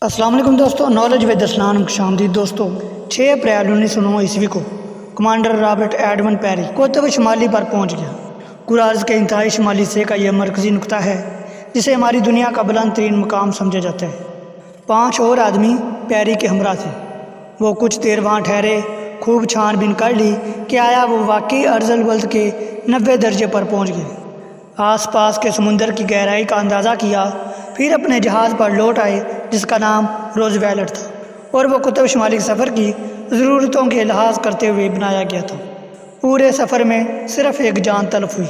السلام علیکم دوستو، نالج ود اسلام خوش آمدید دوستو۔ 6 اپریل 1909 عیسوی کو کمانڈر رابرٹ ایڈون پیری قطب شمالی پر پہنچ گیا۔ قراض کے انتہائی شمالی حصے کا یہ مرکزی نقطہ ہے جسے ہماری دنیا کا بلند ترین مقام سمجھا جاتا ہے۔ 5 اور آدمی پیری کے ہمراہ تھے۔ وہ کچھ دیر وہاں ٹھہرے، خوب چھان بین کر لی کہ آیا وہ واقعی ارض البلد کے 90 درجے پر پہنچ گئے۔ آس پاس کے سمندر کی گہرائی کا اندازہ کیا، پھر اپنے جہاز پر لوٹ آئے جس کا نام روزویلٹ تھا اور وہ قطب شمالی سفر کی ضرورتوں کے لحاظ کرتے ہوئے بنایا گیا تھا۔ پورے سفر میں صرف ایک جان تلف ہوئی۔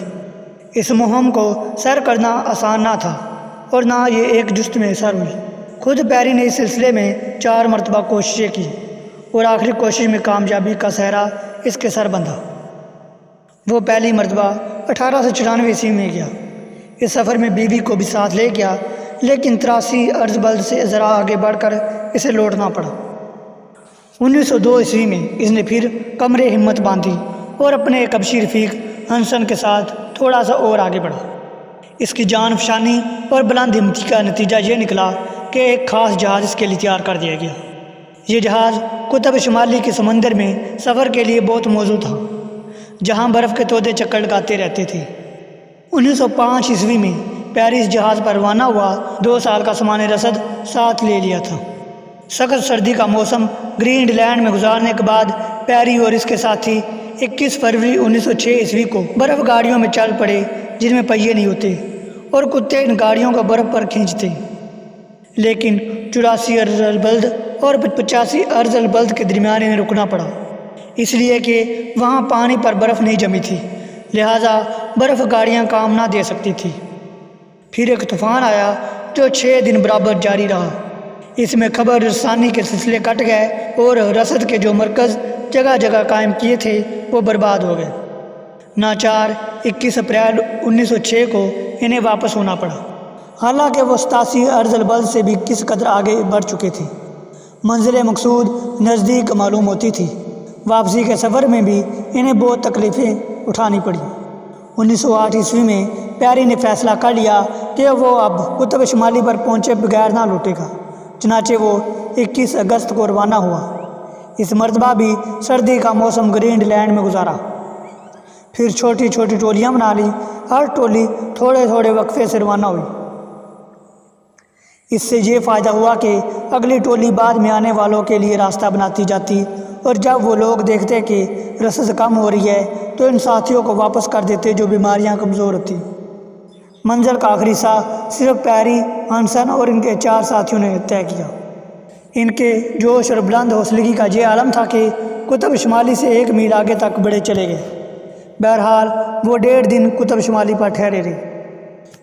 اس مہم کو سر کرنا آسان نہ تھا اور نہ یہ ایک جست میں سر ہوئی۔ خود پیری نے اس سلسلے میں 4 مرتبہ کوششیں کی اور آخری کوشش میں کامیابی کا صحرا اس کے سر بندھا۔ وہ پہلی مرتبہ 1894 عیسوی میں گیا۔ اس سفر میں بیوی کو بھی ساتھ لے گیا، لیکن 83 ارض بلد سے ذرا آگے بڑھ کر اسے لوٹنا پڑا۔ 1902 عیسوی میں اس نے پھر کمر ہمت باندھی اور اپنے ایک حبشی رفیق ہنسن کے ساتھ تھوڑا سا اور آگے بڑھا۔ اس کی جان فشانی اور بلند ہمتی کا نتیجہ یہ نکلا کہ ایک خاص جہاز اس کے لیے تیار کر دیا گیا۔ یہ جہاز قطب شمالی کے سمندر میں سفر کے لیے بہت موزوں تھا، جہاں برف کے تودے چکر لگاتے رہتے تھے۔ 1905 عیسوی میں پیرس جہاز پر روانہ ہوا۔ 2 سال کا سامان رسد ساتھ لے لیا تھا۔ سخت سردی کا موسم گرین لینڈ میں گزارنے کے بعد پیری اور اس کے ساتھی 21 فروری 1906 عیسوی کو برف گاڑیوں میں چل پڑے جن میں پہیے نہیں ہوتے اور کتے ان گاڑیوں کو برف پر کھینچتے۔ لیکن 84 ارض البلد اور 85 ارض البلد کے درمیان انہیں رکنا پڑا، اس لیے کہ وہاں پانی پر برف نہیں جمی تھی، لہٰذا برف گاڑیاں کام نہ دے سکتی تھی۔ پھر ایک طوفان آیا جو 6 دن برابر جاری رہا۔ اس میں خبر رسانی کے سلسلے کٹ گئے اور رسد کے جو مرکز جگہ جگہ قائم کیے تھے وہ برباد ہو گئے۔ ناچار 21 اپریل 1906 کو انہیں واپس ہونا پڑا، حالانکہ وہ 87 ارض البلد سے بھی کس قدر آگے بڑھ چکے تھے۔ منزل مقصود نزدیک معلوم ہوتی تھی۔ واپسی کے سفر میں بھی انہیں بہت تکلیفیں اٹھانی پڑی۔ 1908 عیسوی میں پیری نے فیصلہ کر لیا کہ وہ اب قطب شمالی پر پہنچے بغیر نہ لوٹے گا، چنانچہ وہ 21 اگست کو روانہ ہوا۔ اس مرتبہ بھی سردی کا موسم گرین لینڈ میں گزارا۔ پھر چھوٹی چھوٹی ٹولیاں بنا لی، ہر ٹولی تھوڑے تھوڑے وقفے سے روانہ ہوئی۔ اس سے یہ فائدہ ہوا کہ اگلی ٹولی بعد میں آنے والوں کے لیے راستہ بناتی جاتی، اور جب وہ لوگ دیکھتے کہ رسد کم ہو رہی ہے تو ان ساتھیوں کو واپس کر دیتے جو بیماریاں کمزور ہوتی۔ منزل کا آخری حصہ صرف پیری، ہنسن اور ان کے 4 ساتھیوں نے طے کیا۔ ان کے جوش اور بلند حوصلگی کا یہ عالم تھا کہ قطب شمالی سے 1 میل آگے تک بڑھے چلے گئے۔ بہرحال وہ 1.5 دن قطب شمالی پر ٹھہرے رہے۔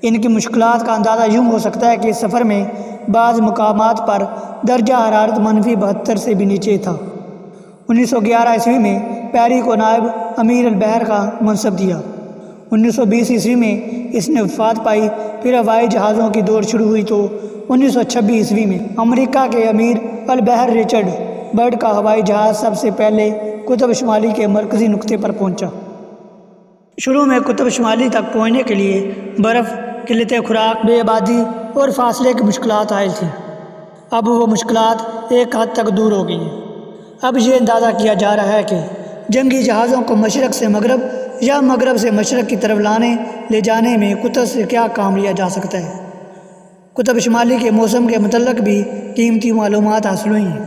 ان کی مشکلات کا اندازہ یوں ہو سکتا ہے کہ اس سفر میں بعض مقامات پر درجہ حرارت -72 سے بھی نیچے تھا۔ 1911 عیسوی میں پیری کو نائب امیر البحر کا منصب دیا۔ 1920 عیسوی میں اس نے وفات پائی۔ پھر ہوائی جہازوں کی دوڑ شروع ہوئی تو 1926 عیسوی میں امریکہ کے امیر البحر رچرڈ برڈ کا ہوائی جہاز سب سے پہلے قطب شمالی کے مرکزی نقطے پر پہنچا۔ شروع میں قطب شمالی تک پہنچنے کے لیے برف، قلت خوراک، بے آبادی اور فاصلے کی مشکلات حائل تھیں۔ اب وہ مشکلات ایک حد تک دور ہو گئی ہیں۔ اب یہ اندازہ کیا جا رہا ہے کہ جنگی جہازوں کو مشرق سے مغرب یا مغرب سے مشرق کی طرف لے جانے میں قطب سے کیا کام لیا جا سکتا ہے۔ قطب شمالی کے موسم کے متعلق بھی قیمتی معلومات حاصل ہوئی ہیں۔